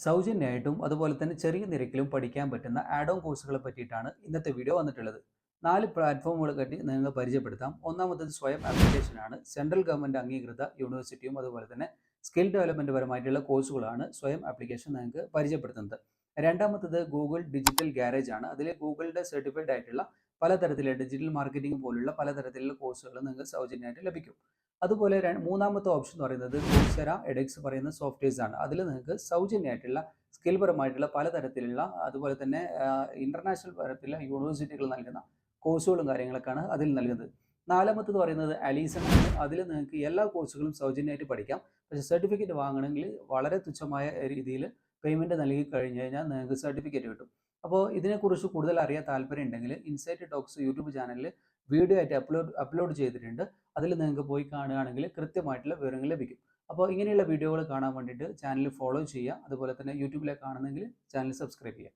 സൗജന്യമായിട്ടും അതുപോലെ തന്നെ ചെറിയ നിരക്കിലും പഠിക്കാൻ പറ്റുന്ന ആഡ് ഓൺ കോഴ്സുകളെ പറ്റിയിട്ടാണ് ഇന്നത്തെ വീഡിയോ വന്നിട്ടുള്ളത്. 4 പ്ലാറ്റ്ഫോമുകളെ പറ്റി നിങ്ങൾക്ക് പരിചയപ്പെടുത്താം. ഒന്നാമത്തേത് സ്വയം ആപ്ലിക്കേഷനാണ്. സെൻട്രൽ ഗവൺമെൻറ് അംഗീകൃത യൂണിവേഴ്സിറ്റിയും അതുപോലെ തന്നെ സ്കിൽ ഡെവലപ്മെൻറ്റ് പരമായിട്ടുള്ള കോഴ്സുകളാണ് സ്വയം ആപ്ലിക്കേഷൻ നിങ്ങൾക്ക് പരിചയപ്പെടുത്തുന്നത്. രണ്ടാമത്തേത് ഗൂഗിൾ ഡിജിറ്റൽ ഗാരേജ് ആണ്. അതിൽ ഗൂഗിളിൻ്റെ സർട്ടിഫൈഡ് ആയിട്ടുള്ള പലതരത്തിലുള്ള ഡിജിറ്റൽ മാർക്കറ്റിംഗ് പോലുള്ള പലതരത്തിലുള്ള കോഴ്സുകൾ നിങ്ങൾക്ക് സൗജന്യമായിട്ട് ലഭിക്കും. അതുപോലെ മൂന്നാമത്തെ ഓപ്ഷൻ എന്ന് പറയുന്നത് കോഴ്സെറ, എഡെക്സ് പറയുന്ന സോഫ്റ്റ്വെയർസ് ആണ്. അതിൽ നിങ്ങൾക്ക് സൗജന്യമായിട്ടുള്ള സ്കിൽ പരമായിട്ടുള്ള പലതരത്തിലുള്ള അതുപോലെ തന്നെ ഇൻ്റർനാഷണൽ തരത്തിലുള്ള യൂണിവേഴ്സിറ്റികൾ നൽകുന്ന കോഴ്സുകളും കാര്യങ്ങളൊക്കെയാണ് അതിൽ നൽകുന്നത്. നാലാമത്തത് പറയുന്നത് അലീസൺ ആണ്. അതിൽ നിങ്ങൾക്ക് എല്ലാ കോഴ്സുകളും സൗജന്യമായിട്ട് പഠിക്കാം. പക്ഷേ സർട്ടിഫിക്കറ്റ് വാങ്ങണമെങ്കിൽ വളരെ തുച്ഛമായ രീതിയിൽ പേയ്മെൻറ്റ് നൽകി കഴിഞ്ഞ് കഴിഞ്ഞാൽ നിങ്ങൾക്ക് സർട്ടിഫിക്കറ്റ് കിട്ടും. അപ്പോൾ ഇതിനെക്കുറിച്ച് കൂടുതൽ അറിയാൻ താല്പര്യം ഉണ്ടെങ്കിൽ ഇൻസൈറ്റ് ടോക്സ് യൂട്യൂബ് ചാനലിൽ വീഡിയോ ആയിട്ട് അപ്ലോഡ് ചെയ്തിട്ടുണ്ട്. അതിൽ നിങ്ങൾക്ക് പോയി കാണുകയാണെങ്കിൽ കൃത്യമായിട്ടുള്ള വിവരങ്ങൾ ലഭിക്കും. അപ്പോൾ ഇങ്ങനെയുള്ള വീഡിയോകൾ കാണാൻ വേണ്ടിയിട്ട് ചാനൽ ഫോളോ ചെയ്യുക. അതുപോലെ തന്നെ യൂട്യൂബിലേക്ക് കാണുന്നെങ്കിൽ ചാനൽ സബ്സ്ക്രൈബ് ചെയ്യുക.